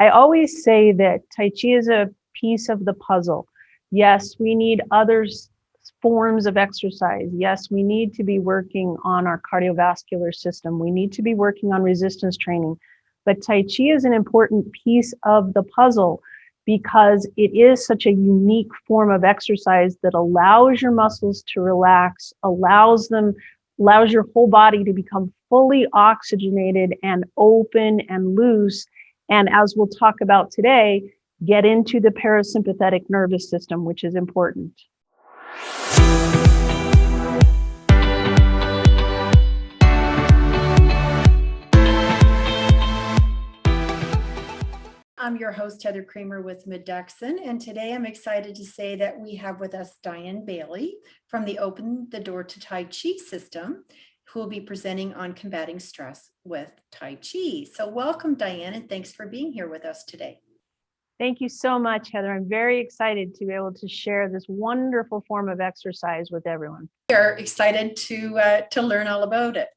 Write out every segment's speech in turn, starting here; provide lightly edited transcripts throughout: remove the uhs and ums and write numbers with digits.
I always say that Tai Chi is a piece of the puzzle. Yes, we need other forms of exercise. Yes, we need to be working on our cardiovascular system. We need to be working on resistance training. But Tai Chi is an important piece of the puzzle because it is such a unique form of exercise that allows your muscles to relax, allows your whole body to become fully oxygenated and open and loose. And as we'll talk about today, get into the parasympathetic nervous system, which is important. I'm your host, Heather Kramer with MedeXN, and today I'm excited to say that we have with us Dianne Bailey from the Open the Door to Tai Chi system, who will be presenting on combating stress with Tai Chi. So welcome, Dianne, and thanks for being here with us today. Thank you so much, Heather. I'm very excited to be able to share this wonderful form of exercise with everyone. We are excited to learn all about it.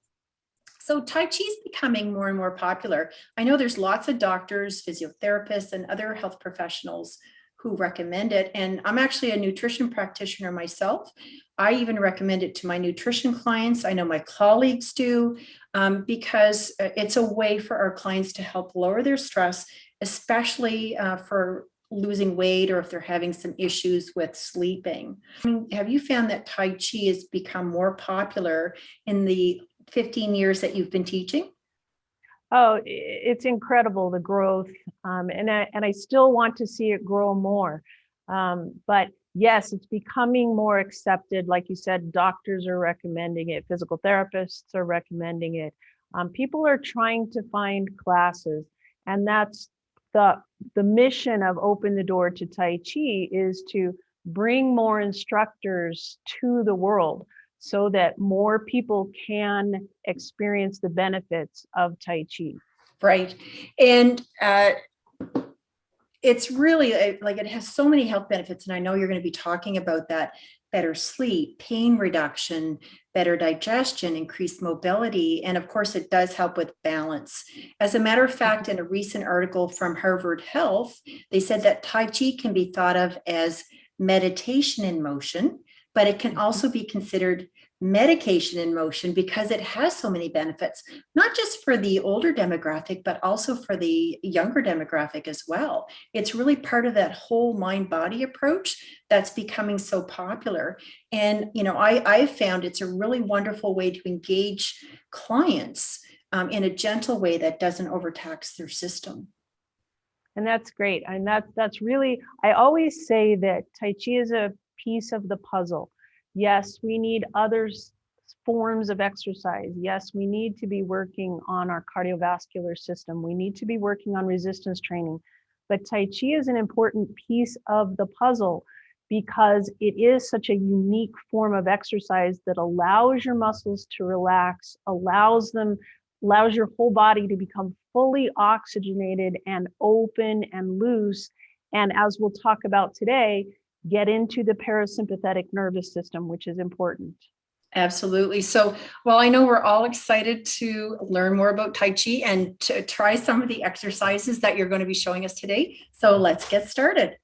So Tai Chi is becoming more and more popular. I know there's lots of doctors, physiotherapists, and other health professionals who recommend it. And I'm actually a nutrition practitioner myself. I even recommend it to my nutrition clients. I know my colleagues do, because it's a way for our clients to help lower their stress, especially for losing weight or if they're having some issues with sleeping. Have you found that Tai Chi has become more popular in the 15 years that you've been teaching? Oh, it's incredible, the growth. And I still want to see it grow more. But yes, it's becoming more accepted. Like you said, doctors are recommending it. Physical therapists are recommending it. People are trying to find classes. And that's the mission of Open the Door to Tai Chi, is to bring more instructors to the world, so that more people can experience the benefits of Tai Chi. Right. And it's really like it has so many health benefits. And I know you're going to be talking about that: better sleep, pain reduction, better digestion, increased mobility. And of course, it does help with balance. As a matter of fact, in a recent article from Harvard Health, they said that Tai Chi can be thought of as meditation in motion, but it can also be considered medication in motion because it has so many benefits, not just for the older demographic, but also for the younger demographic as well. It's really part of that whole mind-body approach that's becoming so popular. And, I've found it's a really wonderful way to engage clients in a gentle way that doesn't overtax their system. And that's great. And that's really, I always say that Tai Chi is a piece of the puzzle. Yes, we need other forms of exercise. Yes, we need to be working on our cardiovascular system. We need to be working on resistance training. But Tai Chi is an important piece of the puzzle because it is such a unique form of exercise that allows your muscles to relax, allows your whole body to become fully oxygenated and open and loose. And as we'll talk about today, get into the parasympathetic nervous system, which is important. Absolutely. So, well, I know we're all excited to learn more about Tai Chi and to try some of the exercises that you're going to be showing us today. So let's get started.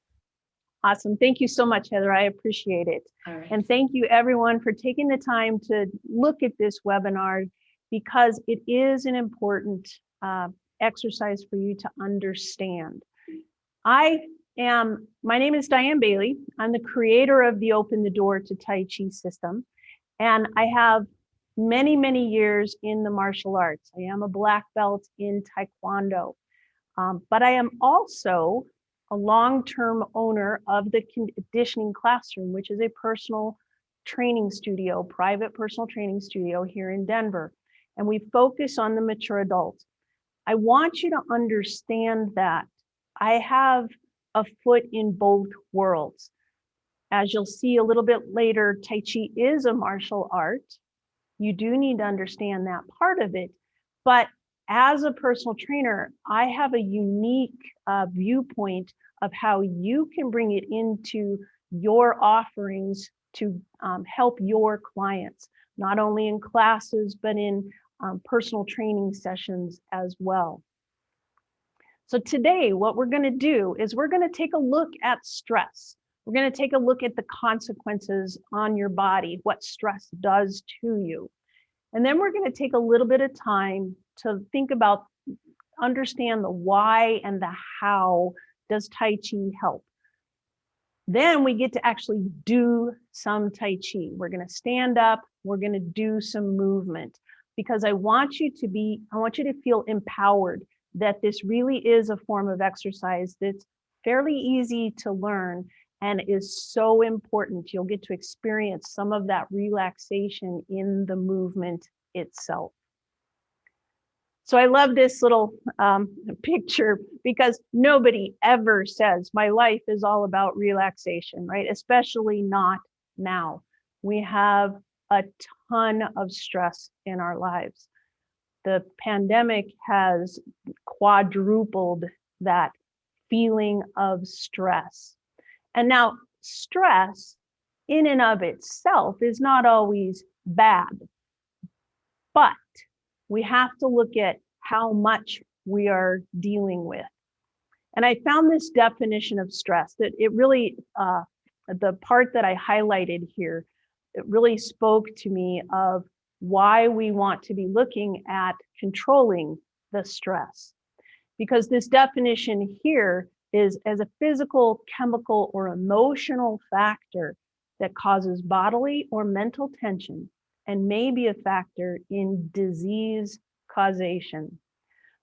Awesome. Thank you so much, Heather. I appreciate it. All right. And thank you everyone for taking the time to look at this webinar, because it is an important exercise for you to understand. My name is Dianne Bailey. I'm the creator of the Open the Door to Tai Chi system. And I have many, many years in the martial arts. I am a black belt in Taekwondo. But I am also a long-term owner of the Conditioning Classroom, which is a personal training studio, private personal training studio here in Denver. And we focus on the mature adult. I want you to understand that I have a foot in both worlds. As you'll see a little bit later, Tai Chi is a martial art. You do need to understand that part of it. But as a personal trainer, I have a unique viewpoint of how you can bring it into your offerings to help your clients, not only in classes, but in personal training sessions as well. So today, what we're going to do is we're going to take a look at stress. We're going to take a look at the consequences on your body, what stress does to you. And then we're going to take a little bit of time to think about, understand the why and the how does Tai Chi help. Then we get to actually do some Tai Chi. We're going to stand up, we're going to do some movement, because I want you to feel empowered that this really is a form of exercise that's fairly easy to learn and is so important. You'll get to experience some of that relaxation in the movement itself. So I love this little picture, because nobody ever says my life is all about relaxation, right? Especially not now. We have a ton of stress in our lives. The pandemic has quadrupled that feeling of stress. And now stress in and of itself is not always bad, but we have to look at how much we are dealing with. And I found this definition of stress that it really, the part that I highlighted here, it really spoke to me of why we want to be looking at controlling the stress. Because this definition here is as a physical, chemical, or emotional factor that causes bodily or mental tension and may be a factor in disease causation.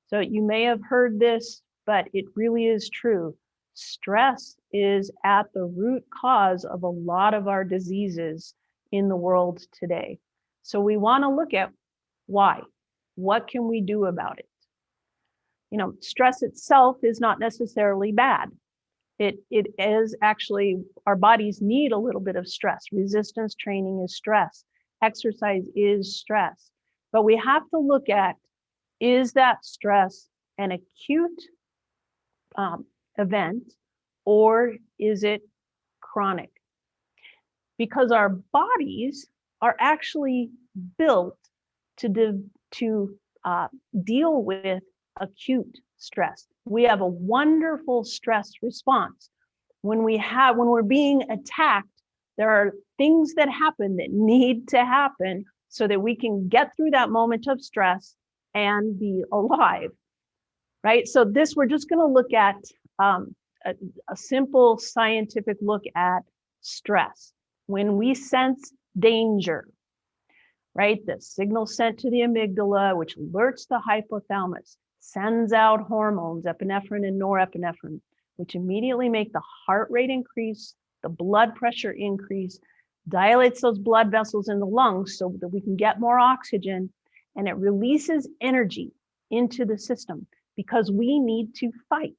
So you may have heard this, but it really is true. Stress is at the root cause of a lot of our diseases in the world today. So we want to look at why. What can we do about it? You know, stress itself is not necessarily bad. It is actually, our bodies need a little bit of stress. Resistance training is stress. Exercise is stress. But we have to look at, is that stress an acute event, or is it chronic? Because our bodies are actually built to deal with acute stress. We have a wonderful stress response. When we're being attacked, there are things that happen that need to happen so that we can get through that moment of stress and be alive, right? So we're just going to look at a simple scientific look at stress. When we sense danger, right, the signal sent to the amygdala, which alerts the hypothalamus, sends out hormones, epinephrine and norepinephrine, which immediately make the heart rate increase, the blood pressure increase, dilates those blood vessels in the lungs so that we can get more oxygen, and it releases energy into the system because we need to fight.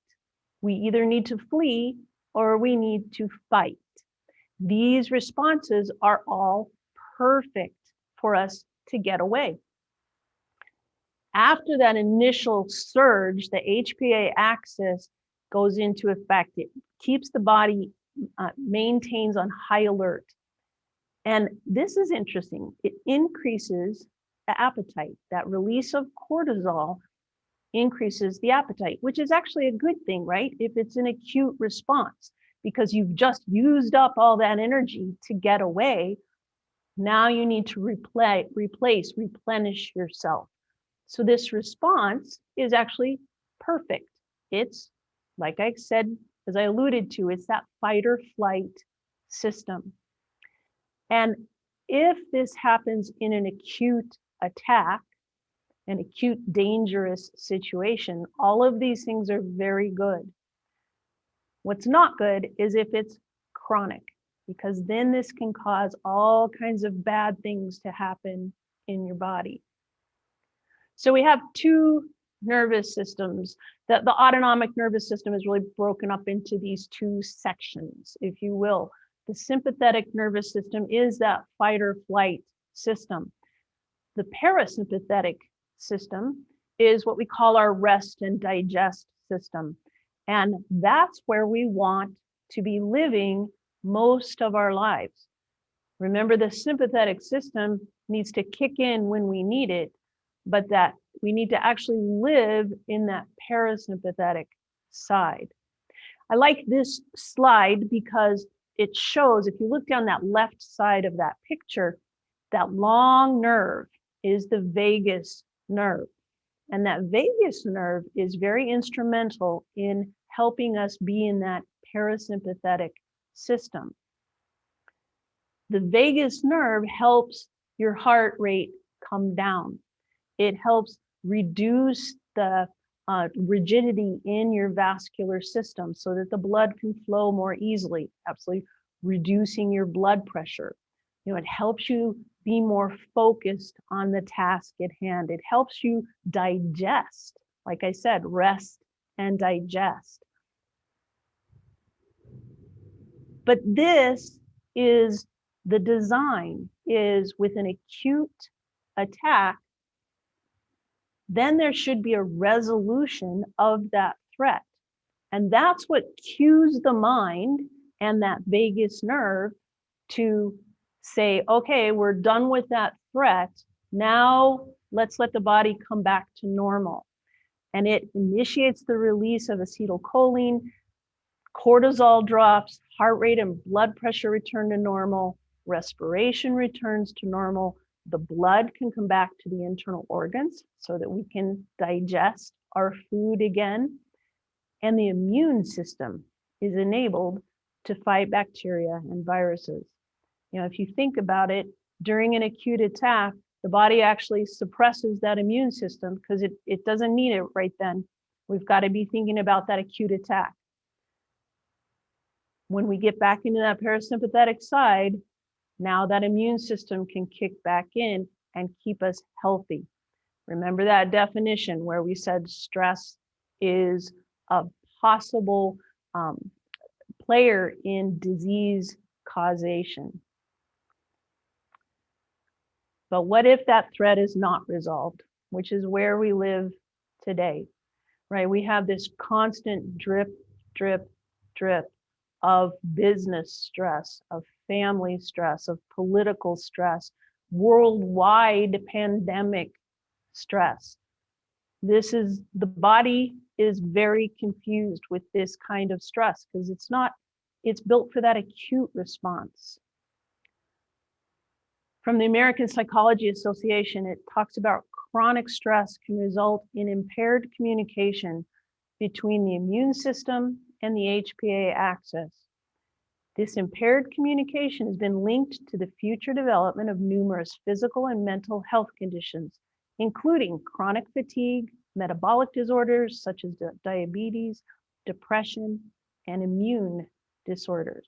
We either need to flee or we need to fight. These responses are all perfect for us to get away. After that initial surge, the HPA axis goes into effect. It keeps the body, maintains on high alert. And this is interesting. It increases the appetite. That release of cortisol increases the appetite, which is actually a good thing, right? If it's an acute response, because you've just used up all that energy to get away. Now you need to replenish yourself. So this response is actually perfect. It's, like I said, as I alluded to, it's that fight or flight system. And if this happens in an acute attack, an acute dangerous situation, all of these things are very good. What's not good is if it's chronic, because then this can cause all kinds of bad things to happen in your body. So we have two nervous systems. The autonomic nervous system is really broken up into these two sections, if you will. The sympathetic nervous system is that fight or flight system. The parasympathetic system is what we call our rest and digest system. And that's where we want to be living most of our lives. Remember, the sympathetic system needs to kick in when we need it, but that we need to actually live in that parasympathetic side. I like this slide because it shows, if you look down that left side of that picture, that long nerve is the vagus nerve. And that vagus nerve is very instrumental in helping us be in that parasympathetic system. The vagus nerve helps your heart rate come down. It helps reduce the rigidity in your vascular system so that the blood can flow more easily, absolutely reducing your blood pressure. It helps you be more focused on the task at hand. It helps you digest, like I said, rest and digest. But this is the design, is with an acute attack, then there should be a resolution of that threat. And that's what cues the mind and that vagus nerve to say, okay, we're done with that threat. Now let's let the body come back to normal. And it initiates the release of acetylcholine, cortisol drops, heart rate and blood pressure return to normal, respiration returns to normal, the blood can come back to the internal organs so that we can digest our food again, and the immune system is enabled to fight bacteria and viruses. If you think about it, during an acute attack, the body actually suppresses that immune system because it doesn't need it right then. We've got to be thinking about that acute attack. When we get back into that parasympathetic side, now that immune system can kick back in and keep us healthy. Remember that definition where we said stress is a possible player in disease causation. But what if that threat is not resolved, which is where we live today, right? We have this constant drip, drip, drip of business stress, of family stress, of political stress, worldwide pandemic stress. The body is very confused with this kind of stress because it's built for that acute response. From the American Psychology Association, it talks about chronic stress can result in impaired communication between the immune system and the HPA axis. This impaired communication has been linked to the future development of numerous physical and mental health conditions, including chronic fatigue, metabolic disorders such as diabetes, depression, and immune disorders,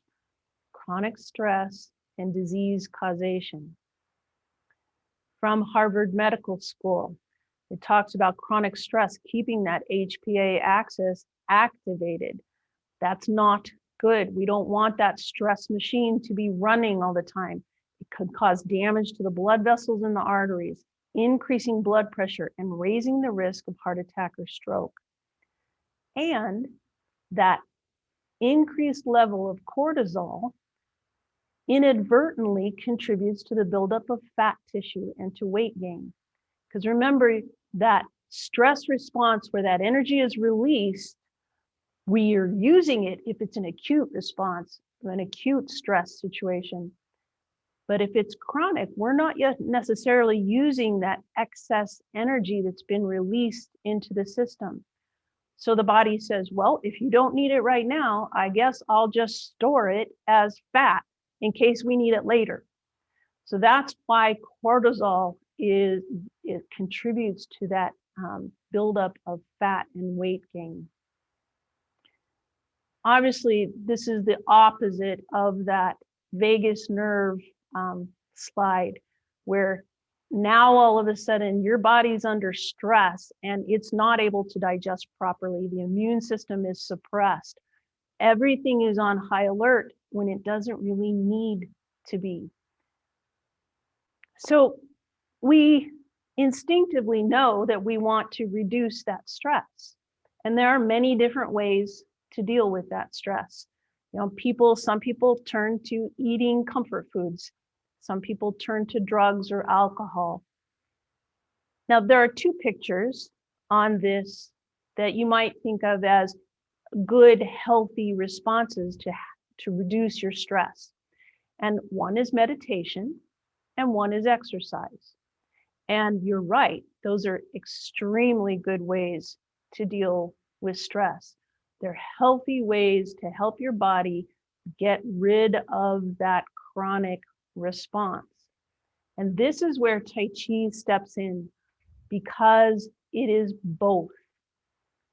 chronic stress, and disease causation. From Harvard Medical School, it talks about chronic stress keeping that HPA axis activated. That's not good. We don't want that stress machine to be running all the time. It could cause damage to the blood vessels in the arteries, increasing blood pressure and raising the risk of heart attack or stroke. And that increased level of cortisol inadvertently contributes to the buildup of fat tissue and to weight gain. Because remember, that stress response where that energy is released, we are using it if it's an acute response, an acute stress situation. But if it's chronic, we're not yet necessarily using that excess energy that's been released into the system. So the body says, well, if you don't need it right now, I guess I'll just store it as fat in case we need it later. So that's why cortisol it contributes to that buildup of fat and weight gain. Obviously, this is the opposite of that vagus nerve slide, where now all of a sudden your body's under stress and it's not able to digest properly. The immune system is suppressed. Everything is on high alert when it doesn't really need to be. So we instinctively know that we want to reduce that stress. And there are many different ways to deal with that stress. Some people turn to eating comfort foods. Some people turn to drugs or alcohol. Now, there are two pictures on this that you might think of as good, healthy responses to reduce your stress. And one is meditation and one is exercise. And you're right, those are extremely good ways to deal with stress. They're healthy ways to help your body get rid of that chronic response. And this is where Tai Chi steps in, because it is both.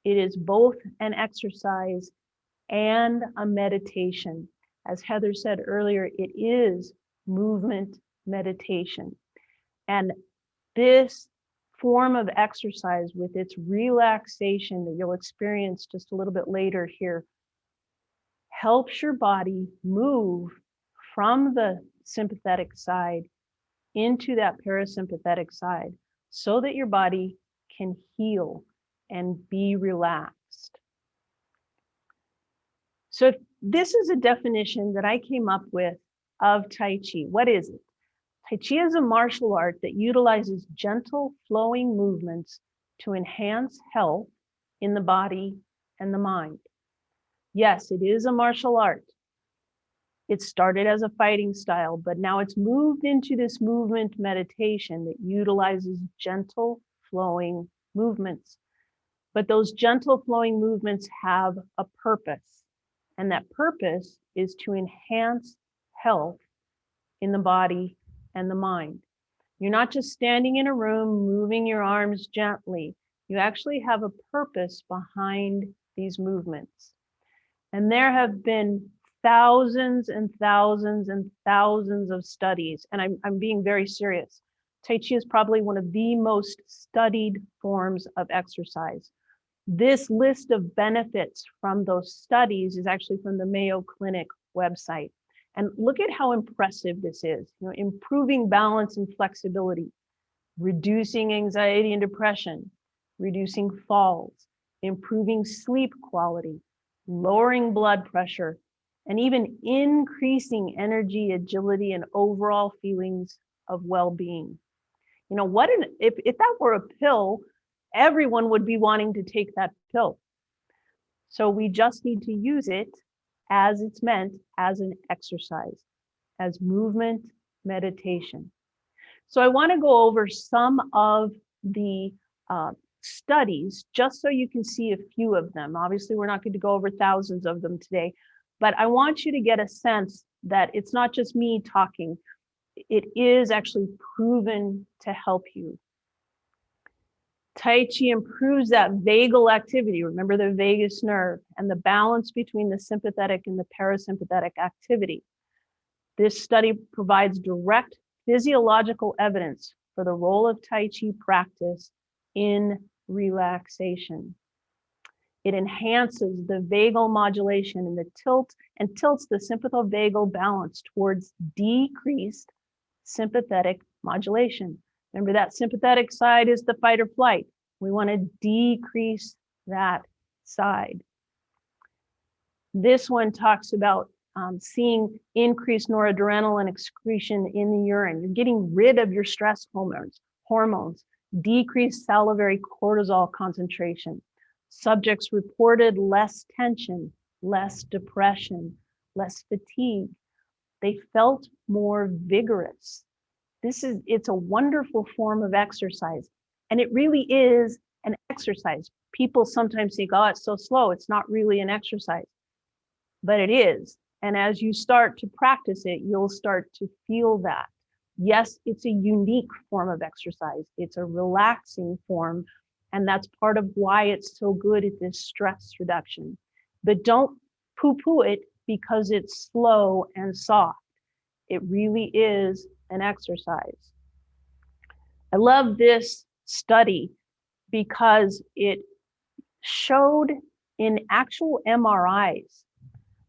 It is both an exercise and a meditation. As Heather said earlier, it is movement meditation. And this form of exercise, with its relaxation that you'll experience just a little bit later here, helps your body move from the sympathetic side into that parasympathetic side so that your body can heal and be relaxed. So this is a definition that I came up with of Tai Chi. What is it? Tai Chi is a martial art that utilizes gentle flowing movements to enhance health in the body and the mind. Yes, it is a martial art. It started as a fighting style, but now it's moved into this movement meditation that utilizes gentle flowing movements. But those gentle flowing movements have a purpose, and that purpose is to enhance health in the body and the mind. You're not just standing in a room, moving your arms gently. You actually have a purpose behind these movements. And there have been thousands and thousands and thousands of studies, and I'm being very serious. Tai Chi is probably one of the most studied forms of exercise. This list of benefits from those studies is actually from the Mayo Clinic website. And look at how impressive this is. You know, improving balance and flexibility, reducing anxiety and depression, reducing falls, improving sleep quality, lowering blood pressure, and even increasing energy, agility, and overall feelings of well-being. You know, if that were a pill, everyone would be wanting to take that pill. So we just need to use it as it's meant, as an exercise, as movement meditation. So I want to go over some of the studies, just so you can see a few of them. Obviously, we're not going to go over thousands of them today, but I want you to get a sense that it's not just me talking. It is actually proven to help you. Tai Chi improves that vagal activity. Remember the vagus nerve and the balance between the sympathetic and the parasympathetic activity. This study provides direct physiological evidence for the role of Tai Chi practice in relaxation. It enhances the vagal modulation and tilts the sympathovagal balance towards decreased sympathetic modulation. Remember, that sympathetic side is the fight or flight. We want to decrease that side. This one talks about seeing increased noradrenaline excretion in the urine. You're getting rid of your stress hormones, decreased salivary cortisol concentration. Subjects reported less tension, less depression, less fatigue. They felt more vigorous. It's a wonderful form of exercise. And it really is an exercise. People sometimes think, oh, it's so slow, it's not really an exercise. But it is. And as you start to practice it, you'll start to feel that. Yes, it's a unique form of exercise. It's a relaxing form. And that's part of why it's so good at this stress reduction. But don't poo-poo it because it's slow and soft. It really is an exercise. I love this study because it showed in actual MRIs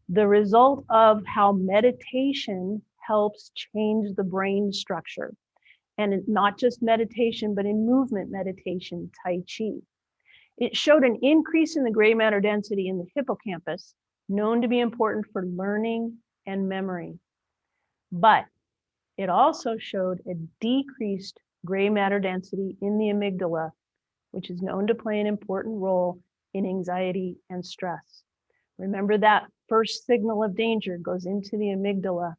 the result of how meditation helps change the brain structure. And not just meditation, but in movement meditation, Tai Chi. It showed an increase in the gray matter density in the hippocampus, known to be important for learning and memory. But it also showed a decreased gray matter density in the amygdala, which is known to play an important role in anxiety and stress. Remember that first signal of danger goes into the amygdala.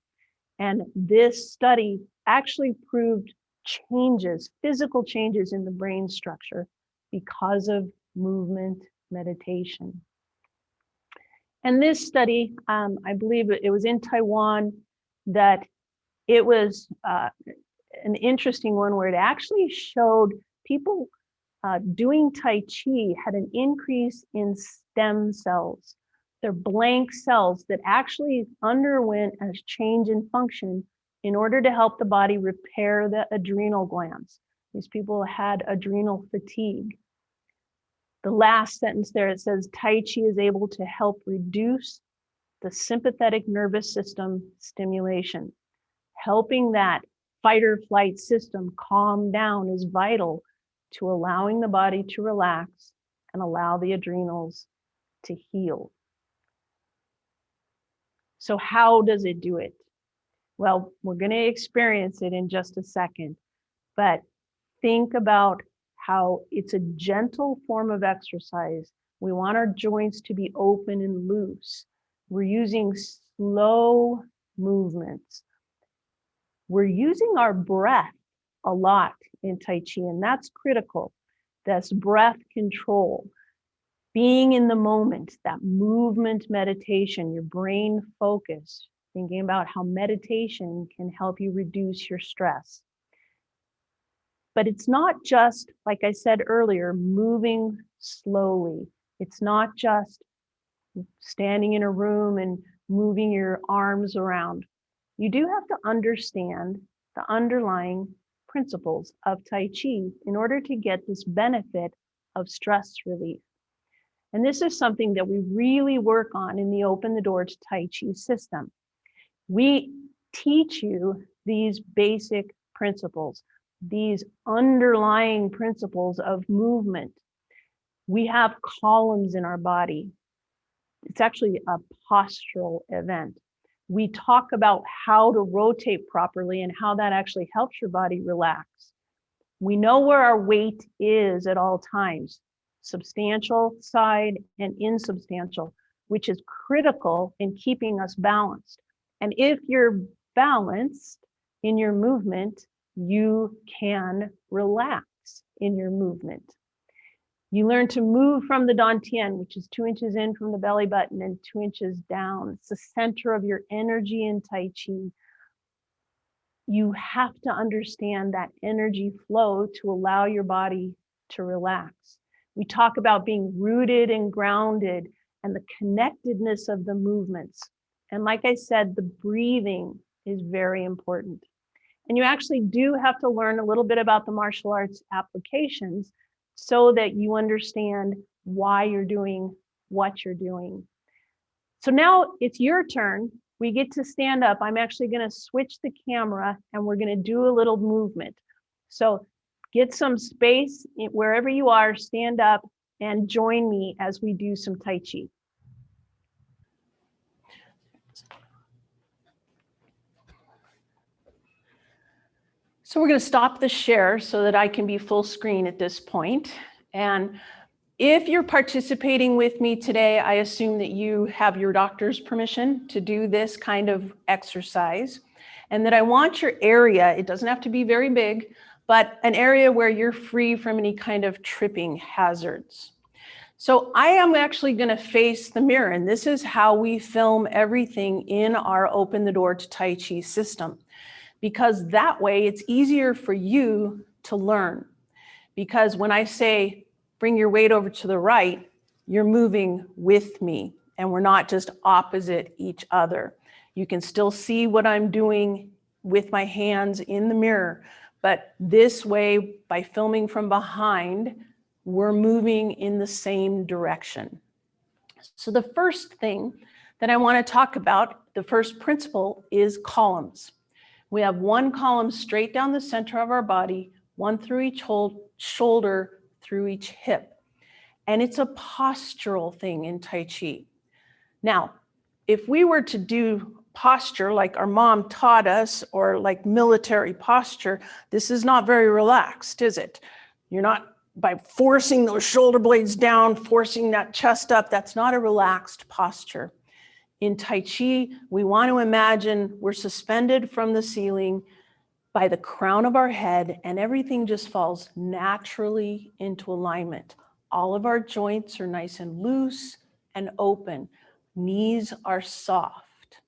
And this study actually proved changes, physical changes in the brain structure because of movement meditation. And this study, I believe it was in Taiwan, that it was an interesting one where it actually showed people doing Tai Chi had an increase in stem cells. They're blank cells that actually underwent a change in function in order to help the body repair the adrenal glands. These people had adrenal fatigue. The last sentence there, it says Tai Chi is able to help reduce the sympathetic nervous system stimulation. Helping that fight or flight system calm down is vital to allowing the body to relax and allow the adrenals to heal. So how does it do it? Well, we're going to experience it in just a second, but think about how it's a gentle form of exercise. We want our joints to be open and loose. We're using slow movements. We're using our breath a lot in Tai Chi, and that's critical. That's breath control, being in the moment, that movement meditation, your brain focus, thinking about how meditation can help you reduce your stress. But it's not just, like I said earlier, moving slowly. It's not just standing in a room and moving your arms around. You do have to understand the underlying principles of Tai Chi in order to get this benefit of stress relief. And this is something that we really work on in the Open the Door to Tai Chi system. We teach you these basic principles, these underlying principles of movement. We have columns in our body. It's actually a postural event. We talk about how to rotate properly and how that actually helps your body relax. We know where our weight is at all times, substantial side and insubstantial, which is critical in keeping us balanced. And if you're balanced in your movement, you can relax in your movement. You learn to move from the dantian, which is 2 inches in from the belly button and 2 inches down. It's the center of your energy in Tai Chi. You have to understand that energy flow to allow your body to relax. We talk about being rooted and grounded and the connectedness of the movements. And like I said, the breathing is very important. And you actually do have to learn a little bit about the martial arts applications so that you understand why you're doing what you're doing. So now it's your turn. We get to stand up. I'm actually going to switch the camera and we're going to do a little movement. So get some space wherever you are, stand up and join me as we do some Tai Chi. So we're going to stop the share so that I can be full screen at this point. And if you're participating with me today, I assume that you have your doctor's permission to do this kind of exercise, and that I want your area, it doesn't have to be very big, but an area where you're free from any kind of tripping hazards. So I am actually going to face the mirror, and this is how we film everything in our Open the Door to Tai Chi system, because that way it's easier for you to learn. Because when I say, bring your weight over to the right, you're moving with me and we're not just opposite each other. You can still see what I'm doing with my hands in the mirror, but this way, by filming from behind, we're moving in the same direction. So the first thing that I want to talk about, the first principle, is columns. We have one column straight down the center of our body, one through each shoulder, through each hip. And it's a postural thing in Tai Chi. Now, if we were to do posture like our mom taught us, or like military posture, this is not very relaxed, is it? You're not by forcing those shoulder blades down, forcing that chest up. That's not a relaxed posture. In Tai Chi, we want to imagine we're suspended from the ceiling by the crown of our head, and everything just falls naturally into alignment. All of our joints are nice and loose and open. Knees are soft.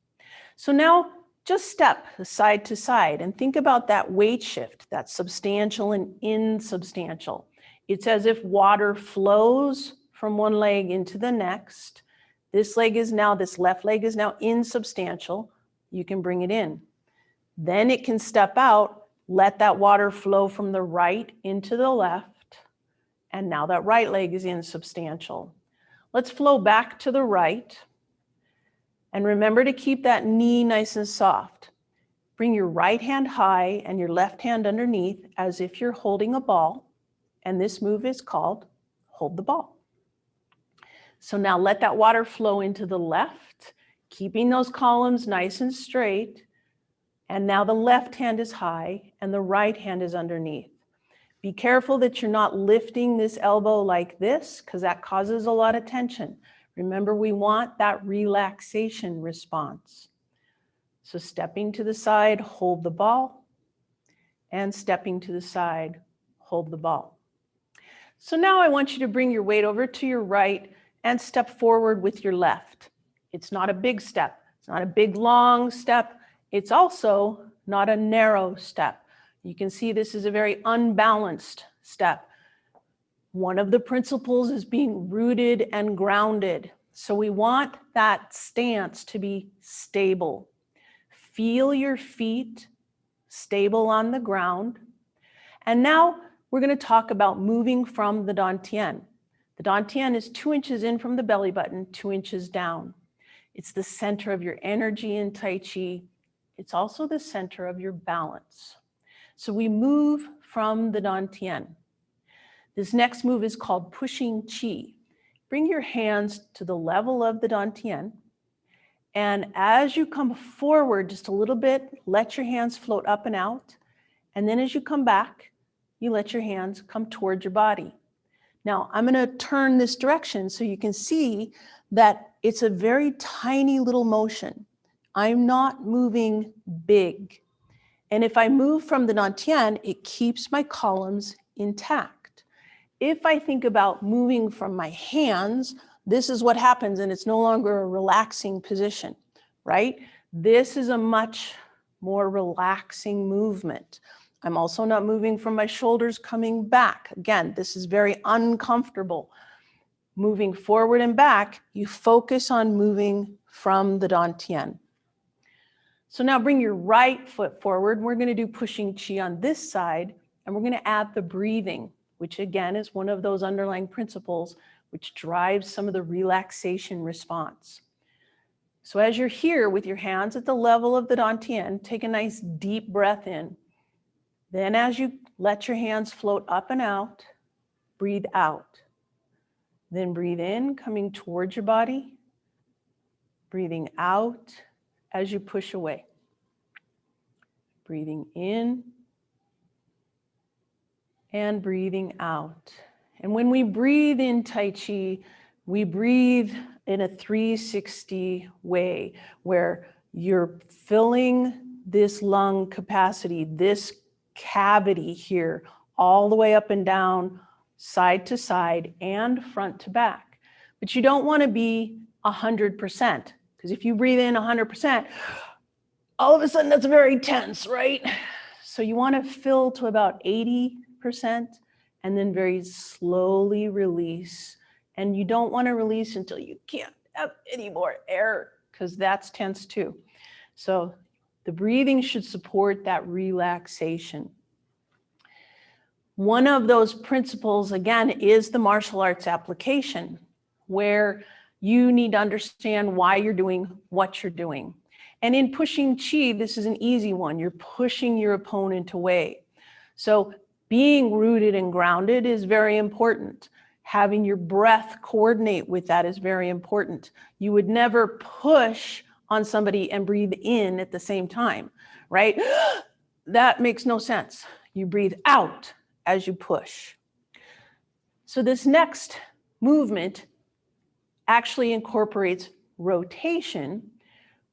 So now just step side to side and think about that weight shift, that's substantial and insubstantial. It's as if water flows from one leg into the next. This left leg is now insubstantial. You can bring it in. Then it can step out, let that water flow from the right into the left, and now that right leg is insubstantial. Let's flow back to the right, and remember to keep that knee nice and soft. Bring your right hand high and your left hand underneath as if you're holding a ball, and this move is called hold the ball. So now let that water flow into the left, keeping those columns nice and straight. And now the left hand is high and the right hand is underneath. Be careful that you're not lifting this elbow like this, because that causes a lot of tension. Remember, we want that relaxation response. So stepping to the side, hold the ball, and stepping to the side, hold the ball. So now I want you to bring your weight over to your right and step forward with your left. It's not a big step. It's not a big, long step. It's also not a narrow step. You can see this is a very unbalanced step. One of the principles is being rooted and grounded. So we want that stance to be stable. Feel your feet stable on the ground. And now we're going to talk about moving from the dantian. The dantian is 2 inches in from the belly button, 2 inches down. It's the center of your energy in Tai Chi. It's also the center of your balance. So we move from the dantian. This next move is called pushing chi. Bring your hands to the level of the dantian. And as you come forward just a little bit, let your hands float up and out. And then as you come back, you let your hands come towards your body. Now, I'm going to turn this direction so you can see that it's a very tiny little motion. I'm not moving big. And if I move from the dantian, it keeps my columns intact. If I think about moving from my hands, this is what happens, and it's no longer a relaxing position, right? This is a much more relaxing movement. I'm also not moving from my shoulders coming back. Again, this is very uncomfortable. Moving forward and back, you focus on moving from the dantian. So now bring your right foot forward. We're going to do pushing chi on this side, and we're going to add the breathing, which again is one of those underlying principles which drives some of the relaxation response. So as you're here with your hands at the level of the dantian, take a nice deep breath in. Then as you let your hands float up and out, breathe out. Then breathe in, coming towards your body. Breathing out as you push away. Breathing in and breathing out. And when we breathe in Tai Chi, we breathe in a 360 way where you're filling this lung capacity, this cavity here, all the way up and down, side to side, and front to back. But you don't want to be 100%, because if you breathe in 100%, all of a sudden that's very tense, right? So you want to fill to about 80% and then very slowly release. And you don't want to release until you can't have any more air, because that's tense too. So the breathing should support that relaxation. One of those principles, again, is the martial arts application, where you need to understand why you're doing what you're doing. And in pushing chi, this is an easy one. You're pushing your opponent away. So being rooted and grounded is very important. Having your breath coordinate with that is very important. You would never push on somebody and breathe in at the same time, right? That makes no sense. You breathe out as you push. So this next movement actually incorporates rotation,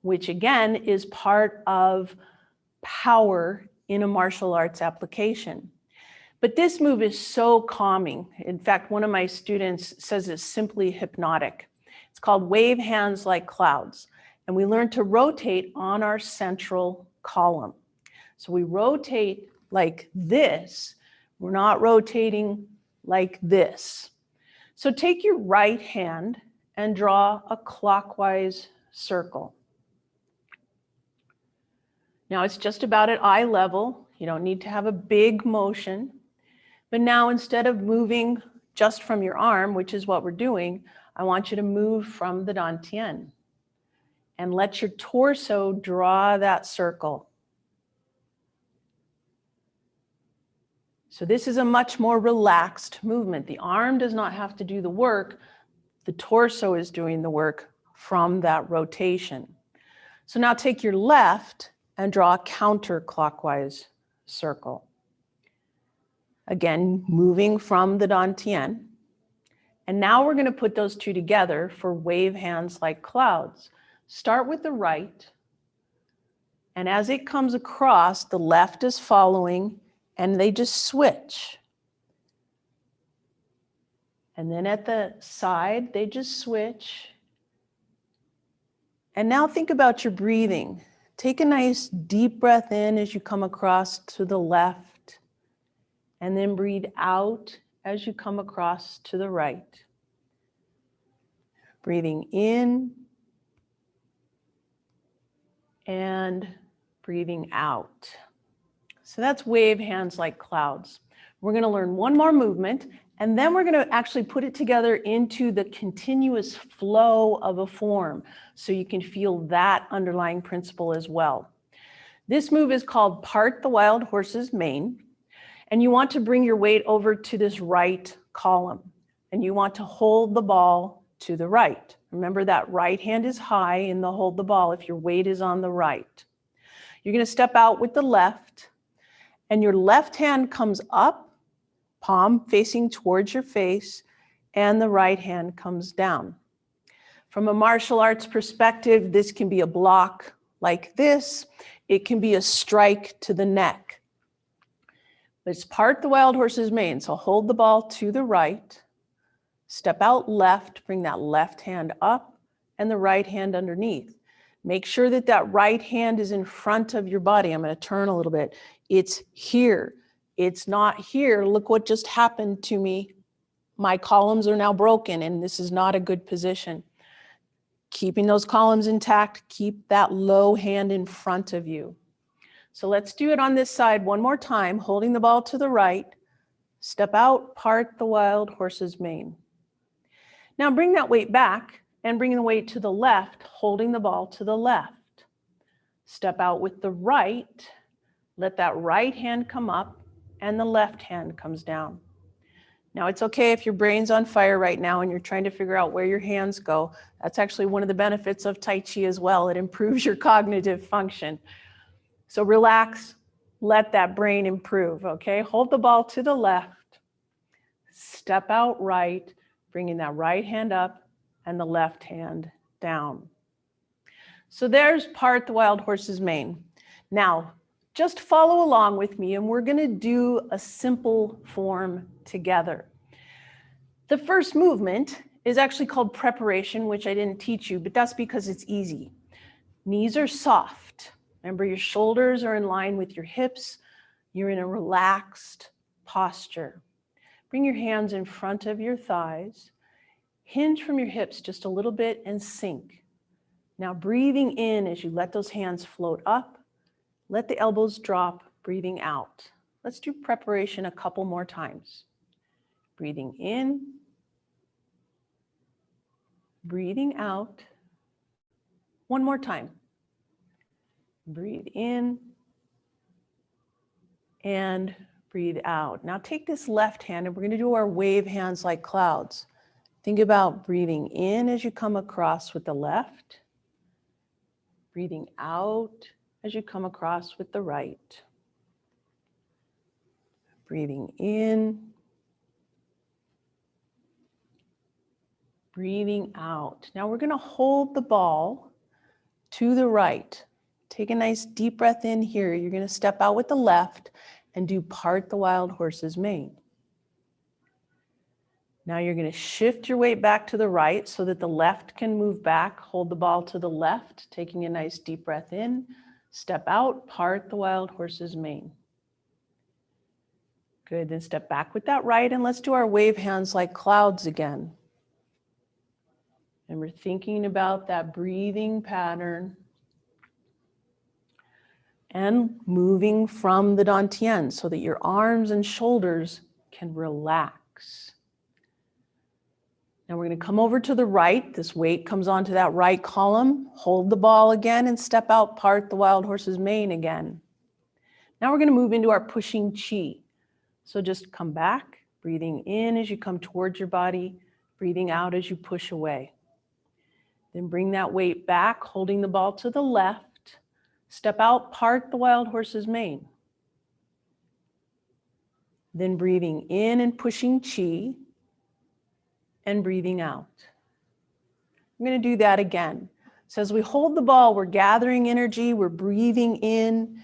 which again is part of power in a martial arts application. But this move is so calming. In fact, one of my students says it's simply hypnotic. It's called wave hands like clouds. And we learn to rotate on our central column. So we rotate like this. We're not rotating like this. So take your right hand and draw a clockwise circle. Now it's just about at eye level. You don't need to have a big motion. But now instead of moving just from your arm, which is what we're doing, I want you to move from the dantian and let your torso draw that circle. So this is a much more relaxed movement. The arm does not have to do the work. The torso is doing the work from that rotation. So now take your left and draw a counterclockwise circle. Again, moving from the dantian. And now we're going to put those two together for wave hands like clouds. Start with the right. And as it comes across, the left is following, and they just switch. And then at the side, they just switch. And now think about your breathing. Take a nice deep breath in as you come across to the left. And then breathe out as you come across to the right. Breathing in and breathing out. So that's wave hands like clouds. We're going to learn one more movement, and then we're going to actually put it together into the continuous flow of a form, so you can feel that underlying principle as well. This move is called part the wild horse's mane. And you want to bring your weight over to this right column. And you want to hold the ball to the right. Remember that right hand is high in the hold the ball if your weight is on the right. You're going to step out with the left. And your left hand comes up, palm facing towards your face. And the right hand comes down. From a martial arts perspective, this can be a block like this. It can be a strike to the neck. Let's part the wild horse's mane. So hold the ball to the right, step out left, bring that left hand up and the right hand underneath. Make sure that that right hand is in front of your body. I'm going to turn a little bit. It's here. It's not here. Look what just happened to me. My columns are now broken and this is not a good position. Keeping those columns intact, keep that low hand in front of you. So let's do it on this side one more time, holding the ball to the right, step out, part the wild horse's mane. Now bring that weight back and bring the weight to the left, holding the ball to the left. Step out with the right, let that right hand come up and the left hand comes down. Now it's okay if your brain's on fire right now and you're trying to figure out where your hands go. That's actually one of the benefits of Tai Chi as well. It improves your cognitive function. So relax, let that brain improve, okay? Hold the ball to the left, step out right, bringing that right hand up and the left hand down. So there's part the wild horse's mane. Now, just follow along with me and we're gonna do a simple form together. The first movement is actually called preparation, which I didn't teach you, but that's because it's easy. Knees are soft. Remember, your shoulders are in line with your hips. You're in a relaxed posture. Bring your hands in front of your thighs. Hinge from your hips just a little bit and sink. Now breathing in as you let those hands float up. Let the elbows drop, breathing out. Let's do preparation a couple more times. Breathing in. Breathing out. One more time. Breathe in and breathe out. Now take this left hand and we're going to do our wave hands like clouds. Think about breathing in as you come across with the left. Breathing out as you come across with the right. Breathing in breathing out. Now we're going to hold the ball to the right. Take a nice deep breath in here. You're going to step out with the left and do part the wild horse's mane. Now you're going to shift your weight back to the right so that the left can move back. Hold the ball to the left, taking a nice deep breath in. Step out, part the wild horse's mane. Good, then step back with that right, and let's do our wave hands like clouds again. And we're thinking about that breathing pattern and moving from the dantian so that your arms and shoulders can relax. Now we're going to come over to the right. This weight comes onto that right column. Hold the ball again and step out, part the wild horse's mane again. Now we're going to move into our pushing chi. So just come back, breathing in as you come towards your body, breathing out as you push away. Then bring that weight back, holding the ball to the left. Step out, part the wild horse's mane. Then breathing in and pushing chi, and breathing out. I'm going to do that again. So as we hold the ball, we're gathering energy, we're breathing in,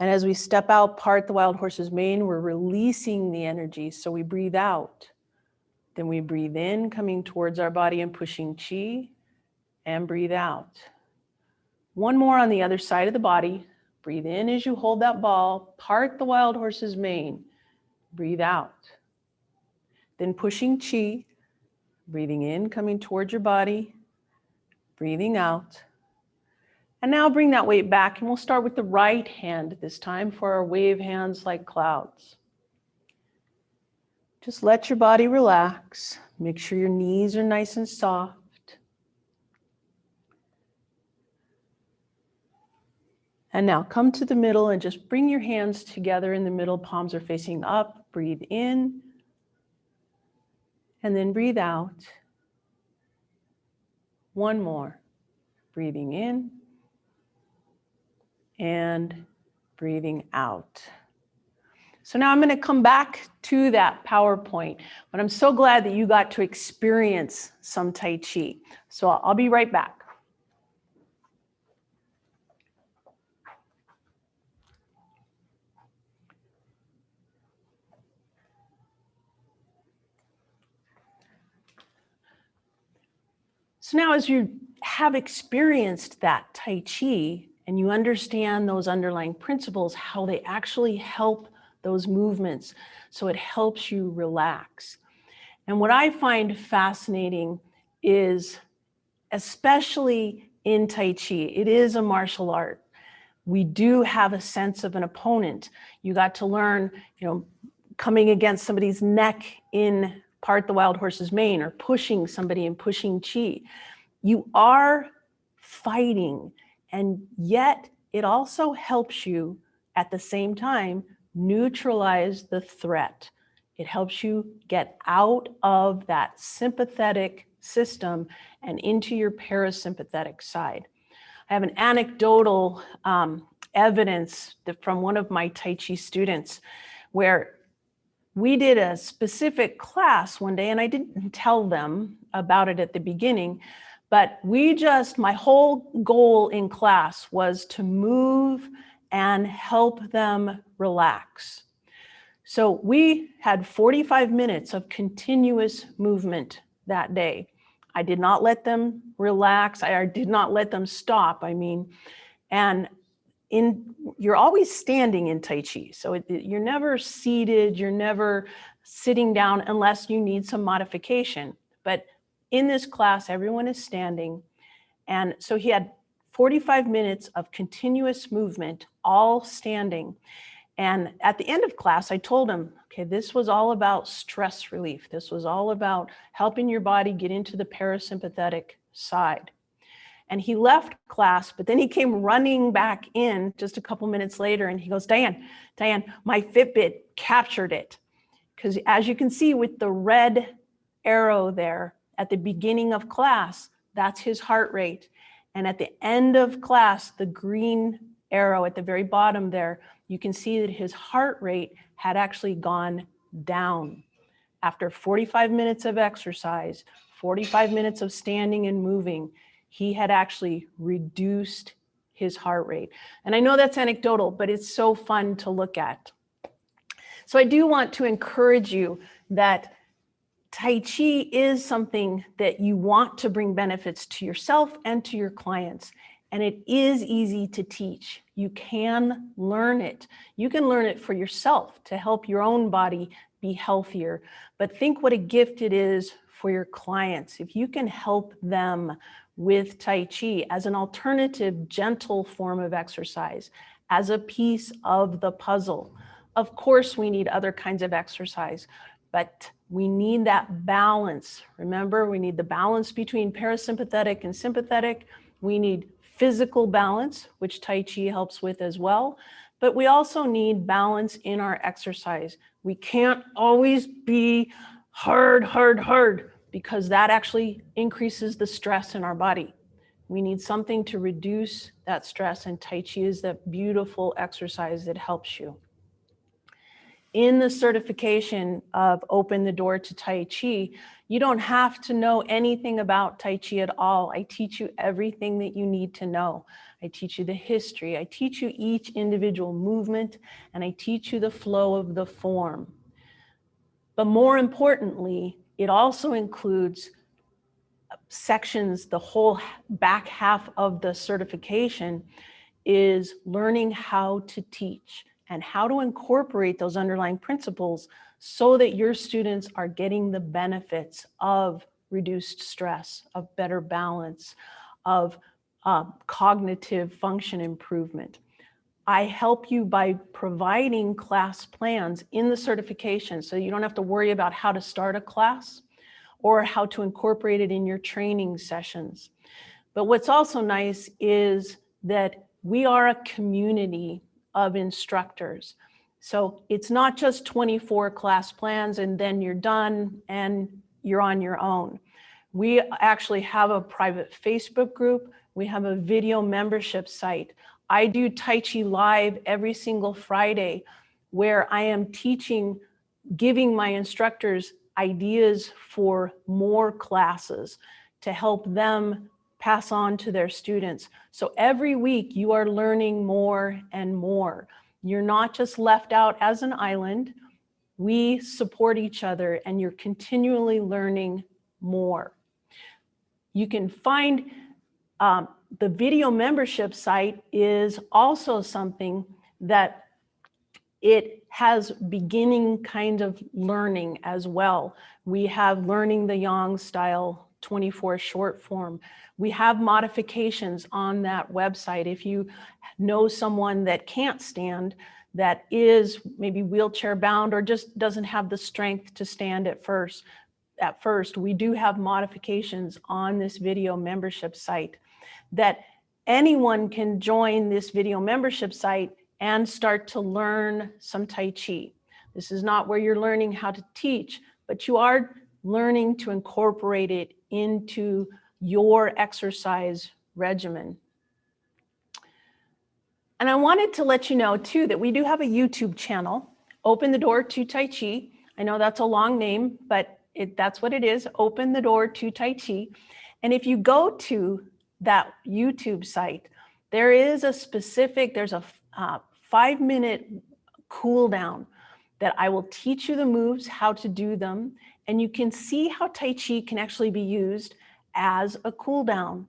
and as we step out, part the wild horse's mane, we're releasing the energy. So we breathe out. Then we breathe in, coming towards our body and pushing chi, and breathe out. One more on the other side of the body. Breathe in as you hold that ball, part the wild horse's mane, breathe out. Then pushing chi, breathing in, coming towards your body, breathing out. And now bring that weight back, and we'll start with the right hand this time for our wave hands like clouds. Just let your body relax. Make sure your knees are nice and soft. And now come to the middle and just bring your hands together in the middle. Palms are facing up. Breathe in. And then breathe out. One more. Breathing in. And breathing out. So now I'm going to come back to that PowerPoint, but I'm so glad that you got to experience some Tai Chi. So I'll be right back. So now as you have experienced that Tai Chi and you understand those underlying principles, how they actually help those movements, so it helps you relax. And what I find fascinating is, especially in Tai Chi, it is a martial art. We do have a sense of an opponent. You got to learn, coming against somebody's neck in part the wild horse's mane, or pushing somebody and pushing chi. You are fighting, and yet it also helps you at the same time neutralize the threat. It helps you get out of that sympathetic system and into your parasympathetic side. I have an anecdotal evidence from one of my Tai Chi students where we did a specific class one day, and I didn't tell them about it at the beginning, but my whole goal in class was to move and help them relax. So we had 45 minutes of continuous movement that day. I did not let them relax. I did not let them stop. You're always standing in Tai Chi. So you're never seated, you're never sitting down unless you need some modification. But in this class, everyone is standing. And so he had 45 minutes of continuous movement, all standing. And at the end of class, I told him, okay, this was all about stress relief. This was all about helping your body get into the parasympathetic side. And he left class, but then he came running back in just a couple minutes later, and he goes, Dianne, my Fitbit captured it. Because as you can see with the red arrow there at the beginning of class, that's his heart rate. And at the end of class, the green arrow at the very bottom there, you can see that his heart rate had actually gone down. After 45 minutes of exercise, 45 minutes of standing and moving, he had actually reduced his heart rate. And I know that's anecdotal, but it's so fun to look at. So I do want to encourage you that Tai Chi is something that you want to bring benefits to yourself and to your clients. And it is easy to teach. You can learn it. You can learn it for yourself to help your own body be healthier. But think what a gift it is for your clients. If you can help them with Tai Chi as an alternative, gentle form of exercise, as a piece of the puzzle. Of course, we need other kinds of exercise, but we need that balance. Remember, we need the balance between parasympathetic and sympathetic. We need physical balance, which Tai Chi helps with as well. But we also need balance in our exercise. We can't always be hard, because that actually increases the stress in our body. We need something to reduce that stress, and Tai Chi is that beautiful exercise that helps you. In the certification of Open the Door to Tai Chi, you don't have to know anything about Tai Chi at all. I teach you everything that you need to know. I teach you the history, I teach you each individual movement, and I teach you the flow of the form. But more importantly, it also includes sections, the whole back half of the certification is learning how to teach and how to incorporate those underlying principles so that your students are getting the benefits of reduced stress, of better balance, of cognitive function improvement. I help you by providing class plans in the certification so you don't have to worry about how to start a class or how to incorporate it in your training sessions. But what's also nice is that we are a community of instructors. So it's not just 24 class plans and then you're done and you're on your own. We actually have a private Facebook group. We have a video membership site. I do Tai Chi Live every single Friday where I am teaching, giving my instructors ideas for more classes to help them pass on to their students. So every week you are learning more and more. You're not just left out as an island. We support each other and you're continually learning more. You can find the video membership site is also something that it has beginning kind of learning as well. We have learning the Yang style 24 short form. We have modifications on that website. If you know someone that can't stand, that is maybe wheelchair bound or just doesn't have the strength to stand at first, we do have modifications on this video membership site that anyone can join this video membership site and start to learn some Tai Chi. This is not where you're learning how to teach, but you are learning to incorporate it into your exercise regimen. And I wanted to let you know too that we do have a YouTube channel, Open the Door to Tai Chi. I know that's a long name, but that's what it is, Open the Door to Tai Chi. And if you go to that YouTube site, there is a specific, there's a 5-minute cool down that I will teach you the moves, how to do them, and you can see how Tai Chi can actually be used as a cool down.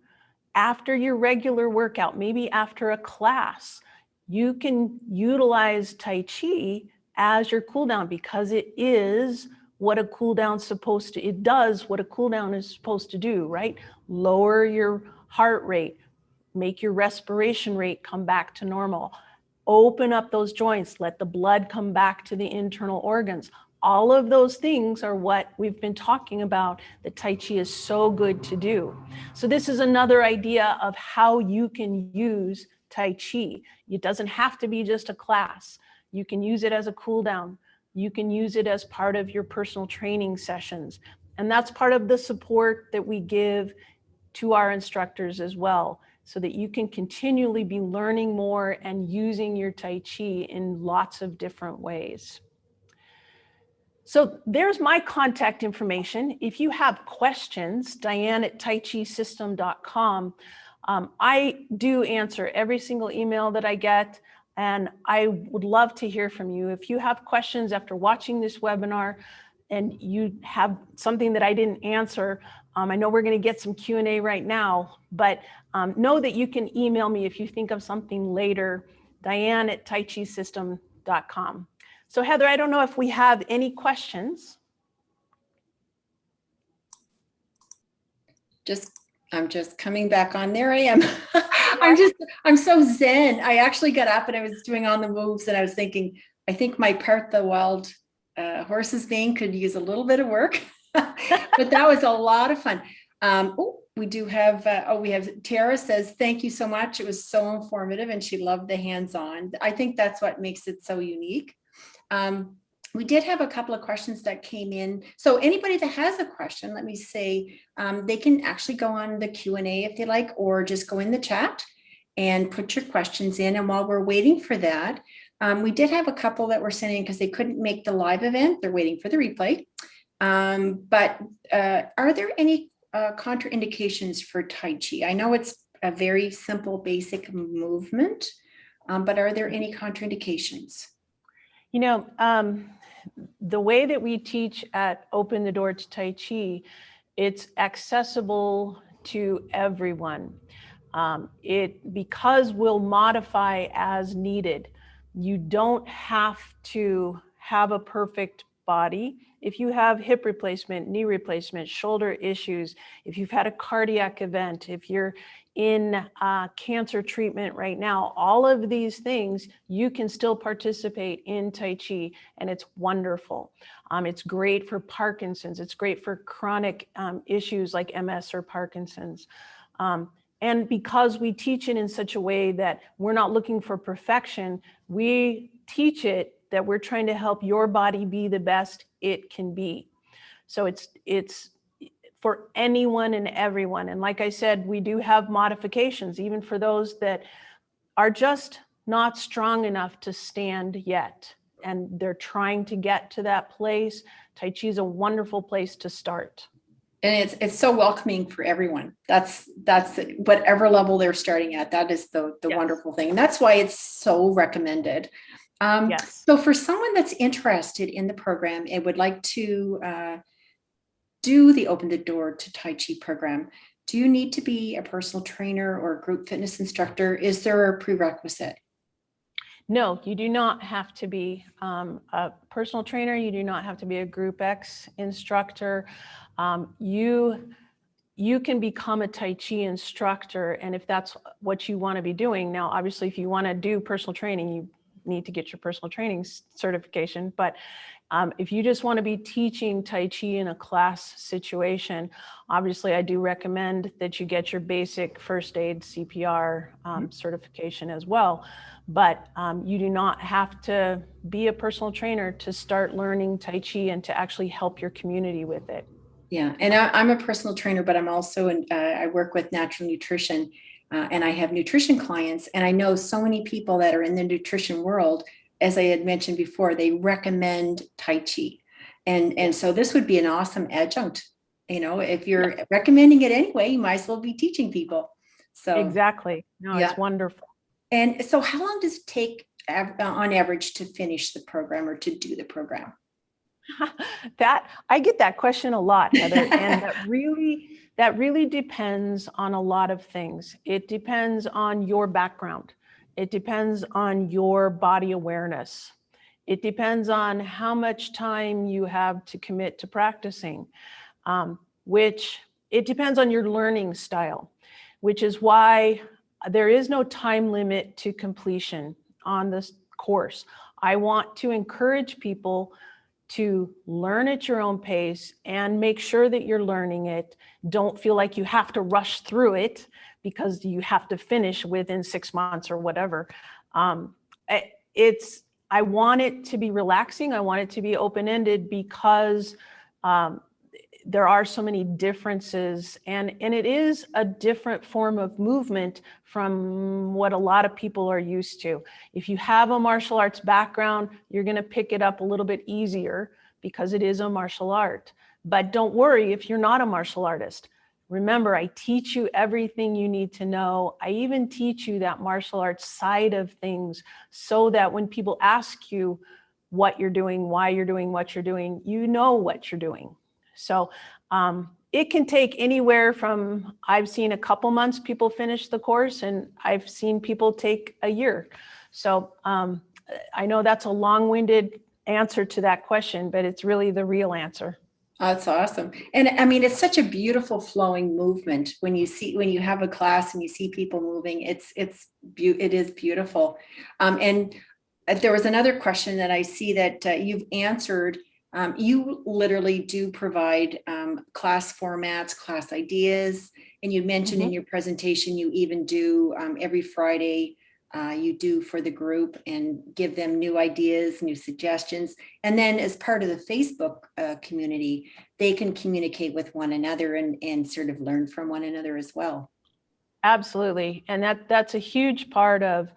After your regular workout, maybe after a class, you can utilize Tai Chi as your cool down because it is what a cool down's supposed to, it does what a cool down is supposed to do, right? Lower your heart rate, make your respiration rate come back to normal, open up those joints, let the blood come back to the internal organs. All of those things are what we've been talking about that Tai Chi is so good to do. So this is another idea of how you can use Tai Chi. It doesn't have to be just a class. You can use it as a cool down. You can use it as part of your personal training sessions. And that's part of the support that we give to our instructors as well, so that you can continually be learning more and using your Tai Chi in lots of different ways. So there's my contact information. If you have questions, Dianne at taichisystem.com. I do answer every single email that I get, and I would love to hear from you. If you have questions after watching this webinar and you have something that I didn't answer, I know we're going to get some Q&A right now, but know that you can email me if you think of something later, Dianne at taichisystem.com. So Heather, I don't know if we have any questions. I'm just coming back on. There I am. I'm so zen. I actually got up and I was doing on the moves and I was thinking, I think my part the wild horses vein could use a little bit of work, but that was a lot of fun. We do have, we have Tara says, thank you so much. It was so informative and she loved the hands-on. I think that's what makes it so unique. We did have a couple of questions that came in. So anybody that has a question, let me say, they can actually go on the Q&A if they like, or just go in the chat and put your questions in. And while we're waiting for that, we did have a couple that were sending because they couldn't make the live event. They're waiting for the replay. But are there any contraindications for Tai Chi? I know it's a very simple, basic movement, but are there any contraindications? You know, the way that we teach at Open the Door to Tai Chi, it's accessible to everyone. Because we'll modify as needed. You don't have to have a perfect body. If you have hip replacement, knee replacement, shoulder issues, if you've had a cardiac event, if you're in cancer treatment right now, all of these things, you can still participate in Tai Chi, and it's wonderful. It's great for Parkinson's. It's great for chronic issues like MS or Parkinson's. And because we teach it in such a way that we're not looking for perfection, we teach it that we're trying to help your body be the best it can be. So it's for anyone and everyone. And like I said, we do have modifications, even for those that are just not strong enough to stand yet. And they're trying to get to that place. Tai Chi is a wonderful place to start. And it's so welcoming for everyone. That's whatever level they're starting at. That is the Yes. wonderful thing. And that's why it's so recommended. Yes. So for someone that's interested in the program and would like to do the Open the Door to Tai Chi program, do you need to be a personal trainer or a group fitness instructor? Is there a prerequisite? No, you do not have to be a personal trainer. You do not have to be a Group X instructor. You can become a Tai Chi instructor, and if that's what you want to be doing. Now, obviously, if you want to do personal training, you need to get your personal training certification. But if you just want to be teaching Tai Chi in a class situation, obviously, I do recommend that you get your basic first aid CPR certification as well. But you do not have to be a personal trainer to start learning Tai Chi and to actually help your community with it. Yeah, and I'm a personal trainer, but I'm also I work with natural nutrition, and I have nutrition clients, and I know so many people that are in the nutrition world. As I had mentioned before, they recommend Tai Chi, and so this would be an awesome adjunct. You know, if you're recommending it anyway, you might as well be teaching people. So exactly, no, yeah. It's wonderful. And so, how long does it take on average to finish the program or to do the program? That I get that question a lot, Heather, and that really depends on a lot of things. It depends on your background. It depends on your body awareness. It depends on how much time you have to commit to practicing, which it depends on your learning style, which is why there is no time limit to completion on this course. I want to encourage people to learn at your own pace and make sure that you're learning it. Don't feel like you have to rush through it because you have to finish within 6 months or whatever. I want it to be relaxing. I want it to be open-ended because there are so many differences, and it is a different form of movement from what a lot of people are used to. If you have a martial arts background, you're going to pick it up a little bit easier because it is a martial art. But don't worry if you're not a martial artist. Remember, I teach you everything you need to know. I even teach you that martial arts side of things so that when people ask you what you're doing, why you're doing what you're doing, you know what you're doing. So it can take anywhere from, I've seen a couple months people finish the course, and I've seen people take a year. So I know that's a long-winded answer to that question, but it's really the real answer. That's awesome. And I mean, it's such a beautiful flowing movement when you have a class and you see people moving, it is beautiful. And there was another question that I see that you've answered. You literally do provide class formats, class ideas, and you mentioned in your presentation, you even do every Friday, you do for the group and give them new ideas, new suggestions. And then as part of the Facebook community, they can communicate with one another and sort of learn from one another as well. Absolutely. And that's a huge part of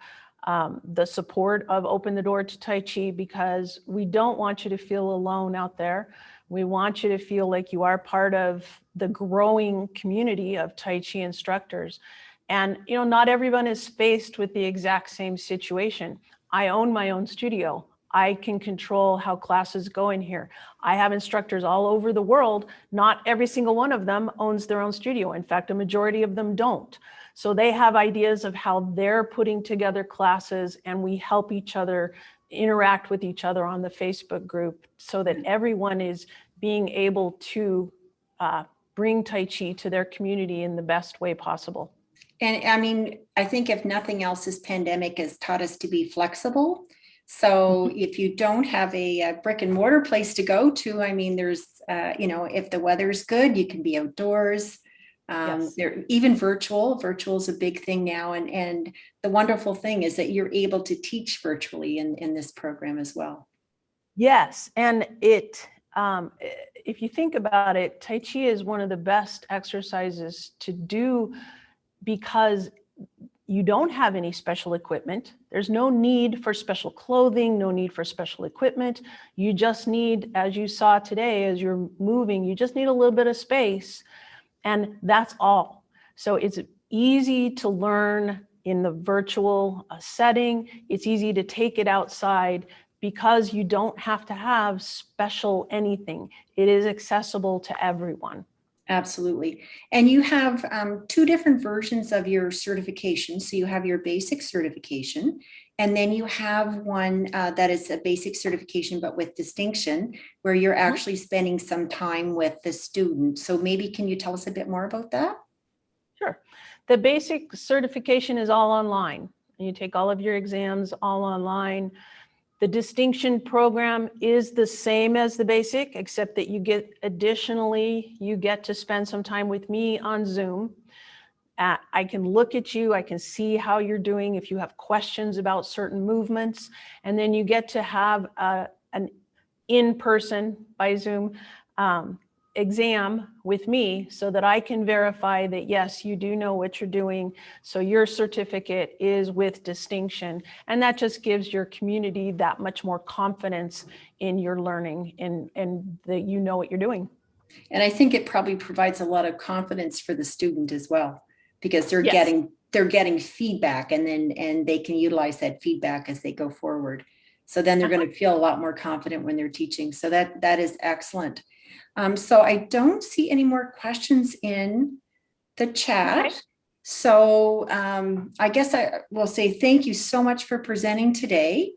the support of Open the Door to Tai Chi, because we don't want you to feel alone out there. We want you to feel like you are part of the growing community of Tai Chi instructors. And, you know, not everyone is faced with the exact same situation. I own my own studio. I can control how classes go in here. I have instructors all over the world. Not every single one of them owns their own studio. In fact, a majority of them don't. So they have ideas of how they're putting together classes, and we help each other interact with each other on the Facebook group so that everyone is being able to bring Tai Chi to their community in the best way possible. And I mean, I think if nothing else, this pandemic has taught us to be flexible. So if you don't have a brick and mortar place to go to, I mean, there's, you know, if the weather's good, you can be outdoors. Yes. Even virtual is a big thing now. And the wonderful thing is that you're able to teach virtually in this program as well. Yes. And if you think about it, Tai Chi is one of the best exercises to do because you don't have any special equipment. There's no need for special clothing, no need for special equipment. You just need, as you saw today, as you're moving, you just need a little bit of space, and that's all. So it's easy to learn in the virtual setting. It's easy to take it outside because you don't have to have special anything. It is accessible to everyone. Absolutely. And you have two different versions of your certification. So you have your basic certification, and then you have one that is a basic certification, but with distinction, where you're actually spending some time with the student. So maybe can you tell us a bit more about that? Sure. The basic certification is all online. You take all of your exams all online. The distinction program is the same as the basic, except that you get to spend some time with me on Zoom. I can look at you, I can see how you're doing if you have questions about certain movements, and then you get to have an in-person by Zoom exam with me so that I can verify that, yes, you do know what you're doing. So your certificate is with distinction. And that just gives your community that much more confidence in your learning and that you know what you're doing. And I think it probably provides a lot of confidence for the student as well, because they're Yes. getting feedback, and they can utilize that feedback as they go forward. So then they're going to feel a lot more confident when they're teaching. So that is excellent. So I don't see any more questions in the chat. Okay. So I guess I will say thank you so much for presenting today.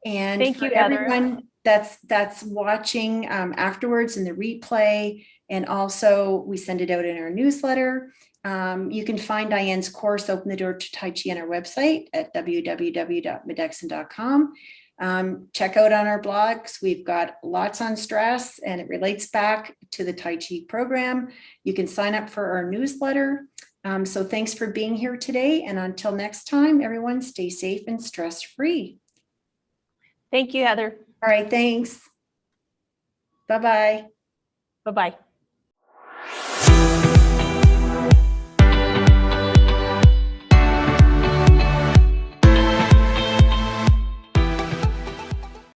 And thank you, everyone that's watching afterwards in the replay. And also we send it out in our newsletter. You can find Dianne's course, Open the Door to Tai Chi, on our website at www.medexn.com. Check out on our blogs. We've got lots on stress, and it relates back to the Tai Chi program. You can sign up for our newsletter. So thanks for being here today. And until next time, everyone, stay safe and stress-free. Thank you, Heather. All right, thanks. Bye-bye. Bye-bye.